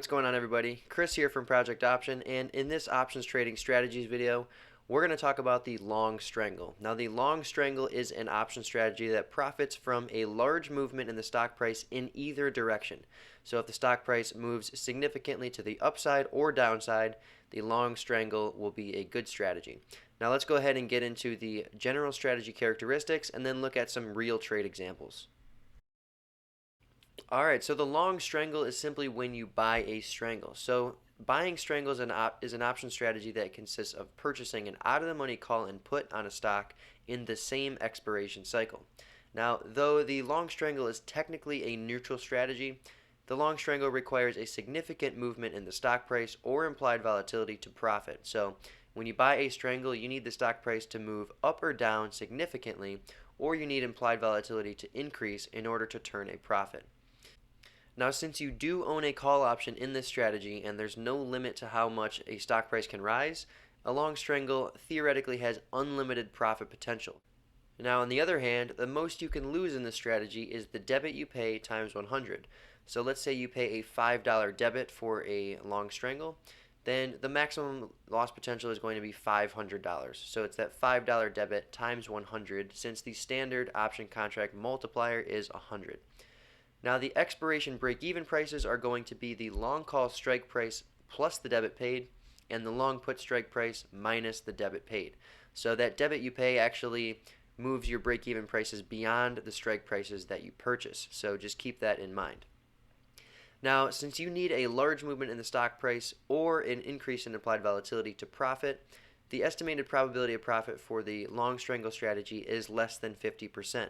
going on, everybody? Chris here from Project Option, and in this options trading strategies video, we're going to talk about the long strangle. Now, the long strangle is an option strategy that profits from a large movement in the stock price in either direction. So if the stock price moves significantly to the upside or downside, the long strangle will be a good strategy. Now let's go ahead and get into the general strategy characteristics and then look at some real trade examples. Alright, so the long strangle is simply when you buy a strangle. So buying strangle is an option strategy that consists of purchasing an out-of-the-money call and put on a stock in the same expiration cycle. Now, though the long strangle is technically a neutral strategy, the long strangle requires a significant movement in the stock price or implied volatility to profit. So when you buy a strangle, you need the stock price to move up or down significantly, or you need implied volatility to increase in order to turn a profit. Now, since you do own a call option in this strategy and there's no limit to how much a stock price can rise, a long strangle theoretically has unlimited profit potential. Now, on the other hand, the most you can lose in this strategy is the debit you pay times 100. So let's say you pay a $5 debit for a long strangle, then the maximum loss potential is going to be $500. So it's that $5 debit times 100, since the standard option contract multiplier is 100. Now, the expiration break-even prices are going to be the long call strike price plus the debit paid, and the long put strike price minus the debit paid. So that debit you pay actually moves your break-even prices beyond the strike prices that you purchase. So just keep that in mind. Now, since you need a large movement in the stock price or an increase in implied volatility to profit, the estimated probability of profit for the long strangle strategy is less than 50%.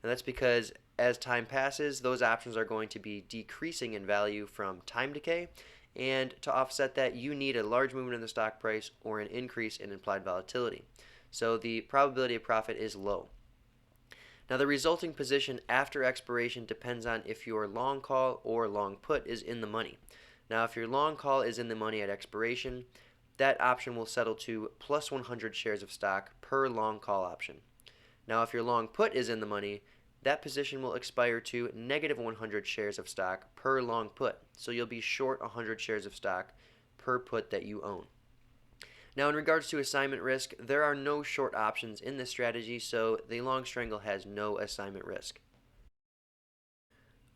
And that's because as time passes, those options are going to be decreasing in value from time decay, and to offset that, you need a large movement in the stock price or an increase in implied volatility. So the probability of profit is low. Now, the resulting position after expiration depends on if your long call or long put is in the money. Now, if your long call is in the money at expiration, that option will settle to plus 100 shares of stock per long call option. Now, if your long put is in the money, that position will expire to negative 100 shares of stock per long put. So you'll be short 100 shares of stock per put that you own. Now, in regards to assignment risk, there are no short options in this strategy, so the long strangle has no assignment risk.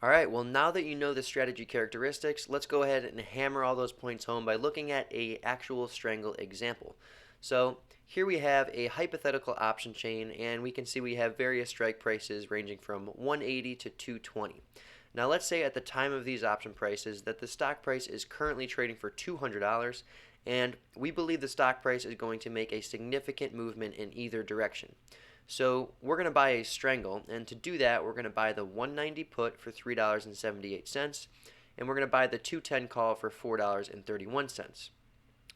Alright, well, now that you know the strategy characteristics, let's go ahead and hammer all those points home by looking at an actual strangle example. So here we have a hypothetical option chain, and we can see we have various strike prices ranging from 180 to 220. Now let's say at the time of these option prices that the stock price is currently trading for $200, and we believe the stock price is going to make a significant movement in either direction. So we're going to buy a strangle, and to do that we're going to buy the 190 put for $3.78, and we're going to buy the 210 call for $4.31.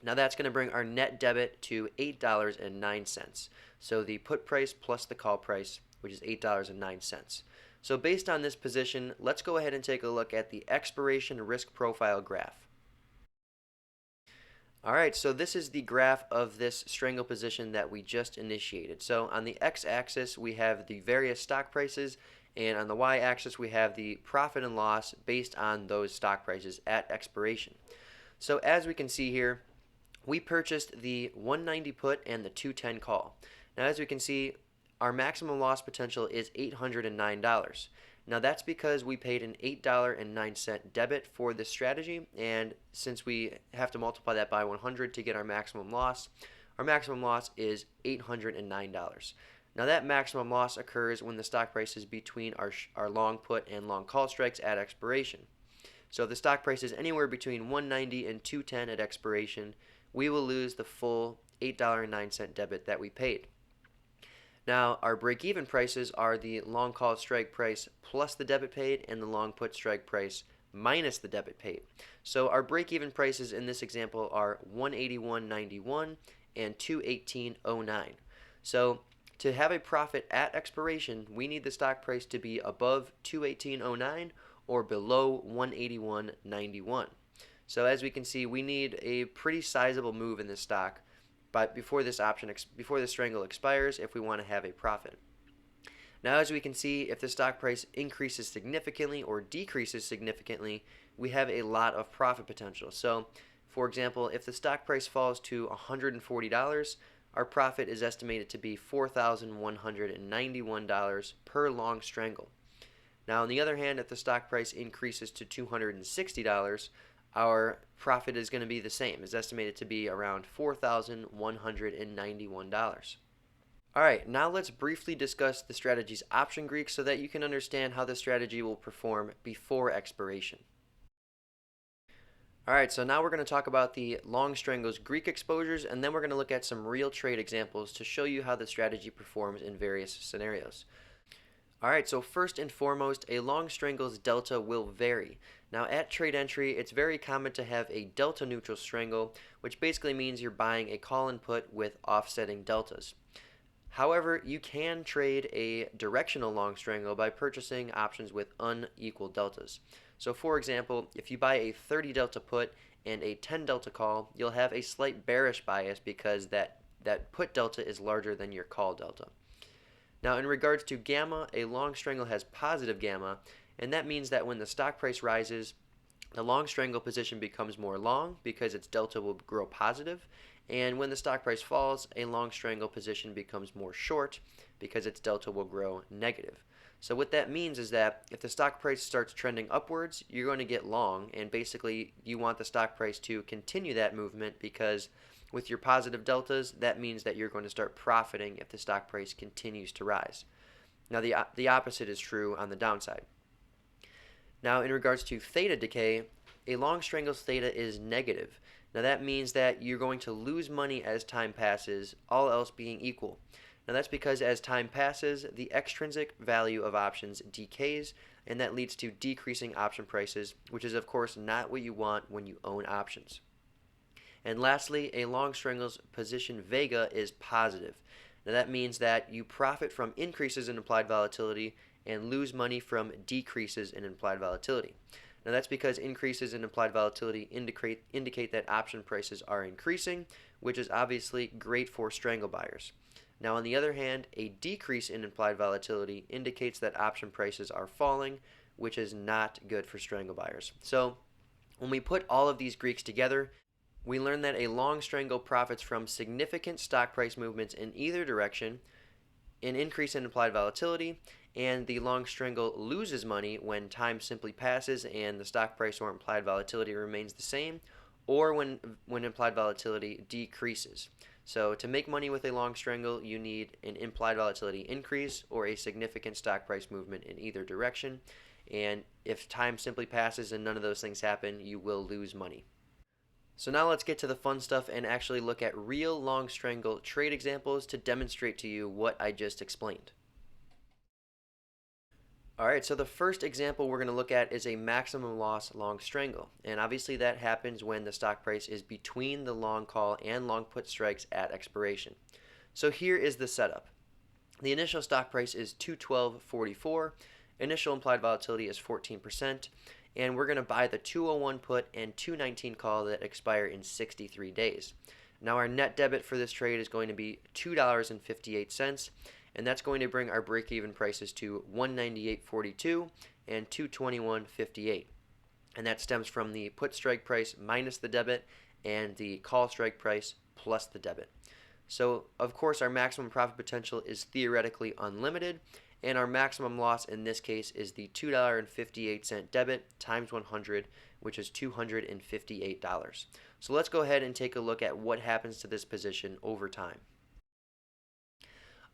Now that's going to bring our net debit to $8.09. So the put price plus the call price, which is $8.09. So based on this position, let's go ahead and take a look at the expiration risk profile graph. Alright, so this is the graph of this strangle position that we just initiated. So on the x-axis we have the various stock prices, and on the y-axis we have the profit and loss based on those stock prices at expiration. So as we can see here, we purchased the 190 put and the 210 call. Now, as we can see, our maximum loss potential is $809. Now, that's because we paid an $8.09 debit for this strategy, and since we have to multiply that by 100 to get our maximum loss is $809. Now, that maximum loss occurs when the stock price is between our long put and long call strikes at expiration. So if the stock price is anywhere between 190 and 210 at expiration, we will lose the full $8.09 debit that we paid. Now, our break-even prices are the long call strike price plus the debit paid, and the long put strike price minus the debit paid. So our break-even prices in this example are 181.91 and 218.09. So to have a profit at expiration, we need the stock price to be above 218.09 or below 181.91. So as we can see, we need a pretty sizable move in this stock but before this strangle expires if we want to have a profit. Now, as we can see, if the stock price increases significantly or decreases significantly, we have a lot of profit potential. So, for example, if the stock price falls to $140, our profit is estimated to be $4,191 per long strangle. Now, on the other hand, if the stock price increases to $260, our profit is going to be the same. It's estimated to be around $4,191. All right, now let's briefly discuss the strategy's option Greek so that you can understand how the strategy will perform before expiration. All right, so now we're going to talk about the long strangles Greek exposures, and then we're going to look at some real trade examples to show you how the strategy performs in various scenarios. All right, so first and foremost, a long strangle's delta will vary. Now at trade entry, it's very common to have a delta neutral strangle, which basically means you're buying a call and put with offsetting deltas. However, you can trade a directional long strangle by purchasing options with unequal deltas. So for example, if you buy a 30 delta put and a 10 delta call, you'll have a slight bearish bias because that put delta is larger than your call delta. Now, in regards to gamma, a long strangle has positive gamma, and that means that when the stock price rises, the long strangle position becomes more long because its delta will grow positive, and when the stock price falls, a long strangle position becomes more short because its delta will grow negative. So what that means is that if the stock price starts trending upwards, you're going to get long, and basically you want the stock price to continue that movement because with your positive deltas, that means that you're going to start profiting if the stock price continues to rise. Now, the opposite is true on the downside. Now, in regards to theta decay, a long strangle's theta is negative. Now, that means that you're going to lose money as time passes, all else being equal. Now, that's because as time passes, the extrinsic value of options decays, and that leads to decreasing option prices, which is, of course, not what you want when you own options. And lastly, a long strangle's position vega is positive. Now that means that you profit from increases in implied volatility and lose money from decreases in implied volatility. Now that's because increases in implied volatility indicate that option prices are increasing, which is obviously great for strangle buyers. Now on the other hand, a decrease in implied volatility indicates that option prices are falling, which is not good for strangle buyers. So when we put all of these Greeks together, we learn that a long strangle profits from significant stock price movements in either direction, an increase in implied volatility, and the long strangle loses money when time simply passes and the stock price or implied volatility remains the same, or when implied volatility decreases. So to make money with a long strangle, you need an implied volatility increase or a significant stock price movement in either direction, and if time simply passes and none of those things happen, you will lose money. So now let's get to the fun stuff and actually look at real long strangle trade examples to demonstrate to you what I just explained. Alright, so the first example we're going to look at is a maximum loss long strangle. And obviously that happens when the stock price is between the long call and long put strikes at expiration. So here is the setup. The initial stock price is 212.44. Initial implied volatility is 14%. And we're going to buy the 201 put and 219 call that expire in 63 days. Now our net debit for this trade is going to be $2.58, and that's going to bring our break-even prices to $198.42 and $221.58. And that stems from the put strike price minus the debit and the call strike price plus the debit. So, of course, our maximum profit potential is theoretically unlimited, and our maximum loss in this case is the $2.58 debit times 100, which is $258. So let's go ahead and take a look at what happens to this position over time.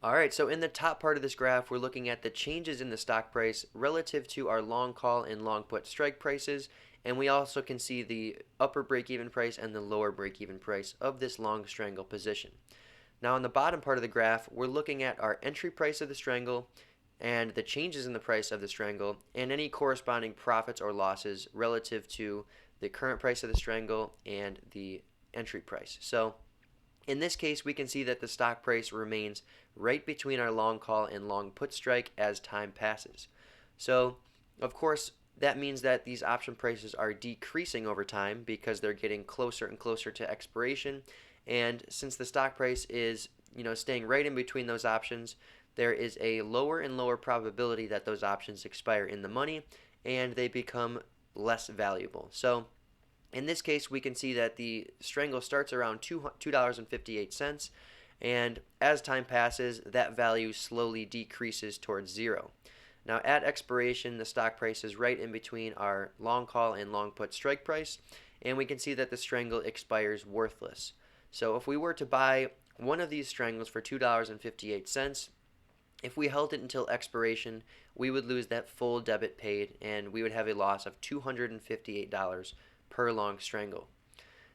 Alright, so in the top part of this graph, we're looking at the changes in the stock price relative to our long call and long put strike prices, and we also can see the upper break-even price and the lower break-even price of this long strangle position. Now on the bottom part of the graph, we're looking at our entry price of the strangle, and the changes in the price of the strangle, and any corresponding profits or losses relative to the current price of the strangle and the entry price. So in this case, we can see that the stock price remains right between our long call and long put strike as time passes. So of course, that means that these option prices are decreasing over time because they're getting closer and closer to expiration, and since the stock price is staying right in between those options, there is a lower and lower probability that those options expire in the money, and they become less valuable. So in this case, we can see that the strangle starts around $2.58, and as time passes, that value slowly decreases towards zero. Now, at expiration, the stock price is right in between our long call and long put strike price, and we can see that the strangle expires worthless. So, if we were to buy one of these strangles for $2.58, if we held it until expiration, we would lose that full debit paid, and we would have a loss of $258 per long strangle.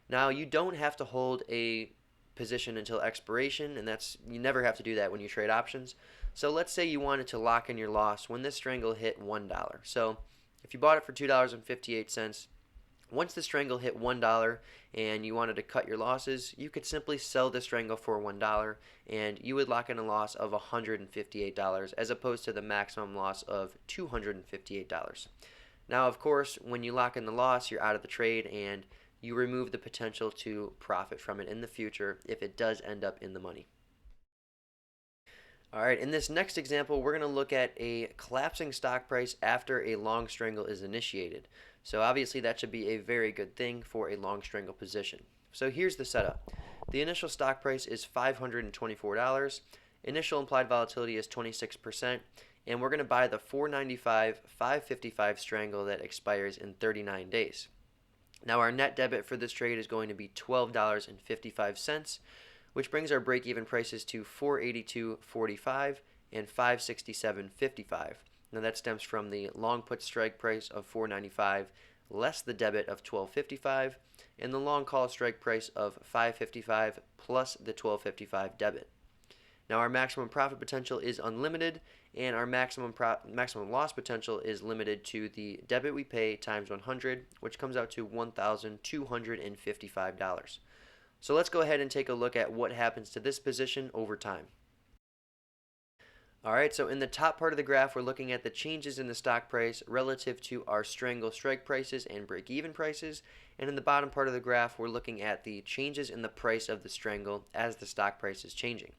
Now, you don't have to hold a position until expiration, and you never have to do that when you trade options. So let's say you wanted to lock in your loss when this strangle hit $1. So if you bought it for $2.58, once the strangle hit $1 and you wanted to cut your losses, you could simply sell the strangle for $1 and you would lock in a loss of $158 as opposed to the maximum loss of $258. Now, of course, when you lock in the loss, you're out of the trade and you remove the potential to profit from it in the future if it does end up in the money. Alright, in this next example, we're going to look at a collapsing stock price after a long strangle is initiated. So obviously that should be a very good thing for a long strangle position. So here's the setup. The initial stock price is $524. Initial implied volatility is 26%. And we're going to buy the 495, 555 strangle that expires in 39 days. Now our net debit for this trade is going to be $12.55, which brings our break-even prices to $482.45 and $567.55. Now that stems from the long put strike price of $495 less the debit of $12.55 and the long call strike price of $555 plus the $12.55 debit. Now our maximum profit potential is unlimited, and our maximum loss potential is limited to the debit we pay times 100, which comes out to $1,255. So let's go ahead and take a look at what happens to this position over time. Alright, so in the top part of the graph, we're looking at the changes in the stock price relative to our strangle strike prices and break-even prices. And in the bottom part of the graph, we're looking at the changes in the price of the strangle as the stock price is changing.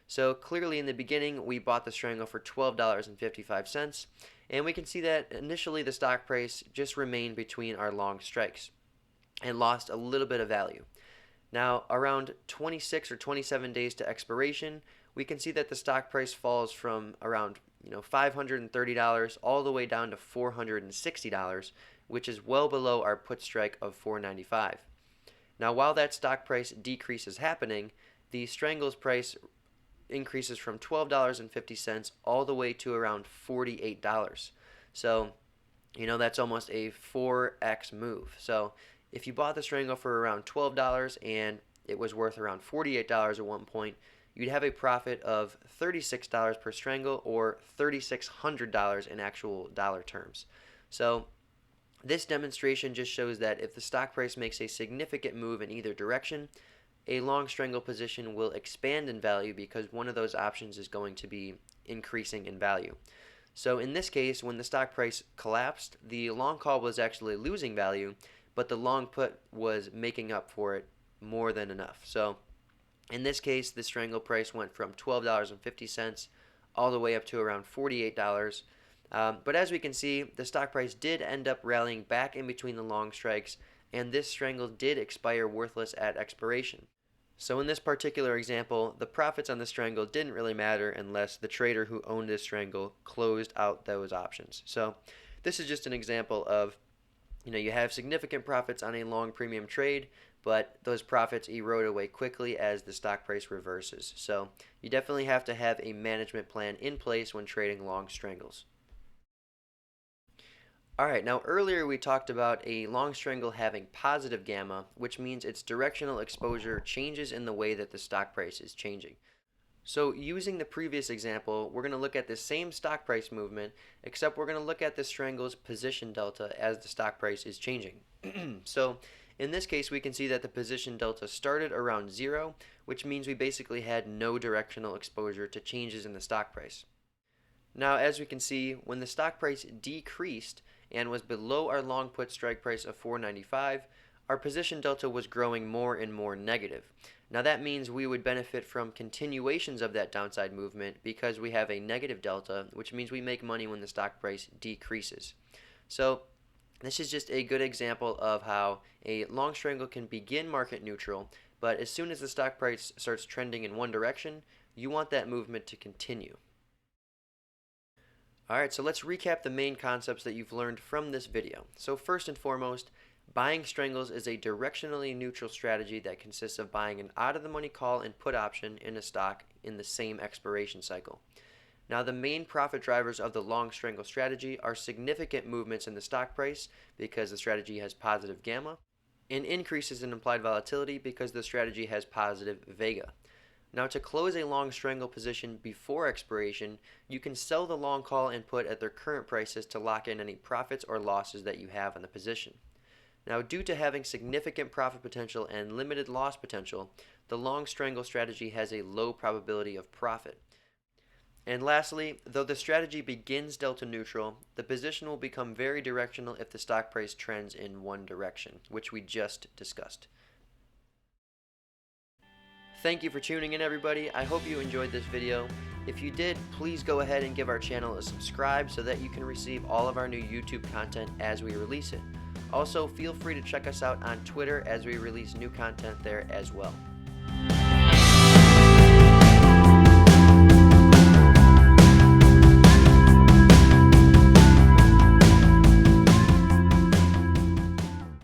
So clearly in the beginning, we bought the strangle for $12.55, and we can see that initially the stock price just remained between our long strikes and lost a little bit of value. Now, around 26 or 27 days to expiration, we can see that the stock price falls from around $530 all the way down to $460, which is well below our put strike of $495. Now, while that stock price decrease is happening, the strangle's price increases from $12.50 all the way to around $48. So, that's almost a 4x move. So, if you bought the strangle for around $12 and it was worth around $48 at one point, you'd have a profit of $36 per strangle or $3,600 in actual dollar terms. So, this demonstration just shows that if the stock price makes a significant move in either direction, a long strangle position will expand in value because one of those options is going to be increasing in value. So in this case, when the stock price collapsed, the long call was actually losing value, but the long put was making up for it more than enough. So in this case, the strangle price went from $12.50 all the way up to around $48. But as we can see, the stock price did end up rallying back in between the long strikes, and this strangle did expire worthless at expiration. So in this particular example, the profits on the strangle didn't really matter unless the trader who owned this strangle closed out those options. So this is just an example of, you have significant profits on a long premium trade, but those profits erode away quickly as the stock price reverses. So you definitely have to have a management plan in place when trading long strangles. Alright, now earlier we talked about a long strangle having positive gamma, which means its directional exposure changes in the way that the stock price is changing. So using the previous example, we're going to look at the same stock price movement, except we're going to look at the strangle's position delta as the stock price is changing. So in this case, we can see that the position delta started around 0, which means we basically had no directional exposure to changes in the stock price. Now, as we can see, when the stock price decreased and was below our long put strike price of $495, our position delta was growing more and more negative. Now that means we would benefit from continuations of that downside movement because we have a negative delta, which means we make money when the stock price decreases. So This is just a good example of how a long strangle can begin market neutral, but as soon as the stock price starts trending in one direction, you want that movement to continue. Alright, so let's recap the main concepts that you've learned from this video. So first and foremost, buying strangles is a directionally neutral strategy that consists of buying an out-of-the-money call and put option in a stock in the same expiration cycle. Now, the main profit drivers of the long strangle strategy are significant movements in the stock price because the strategy has positive gamma, and increases in implied volatility because the strategy has positive vega. Now, to close a long strangle position before expiration, you can sell the long call and put at their current prices to lock in any profits or losses that you have on the position. Now, due to having significant profit potential and limited loss potential, the long strangle strategy has a low probability of profit. And lastly, though the strategy begins delta neutral, the position will become very directional if the stock price trends in one direction, which we just discussed. Thank you for tuning in, everybody. I hope you enjoyed this video. If you did, please go ahead and give our channel a subscribe so that you can receive all of our new YouTube content as we release it. Also, feel free to check us out on Twitter as we release new content there as well.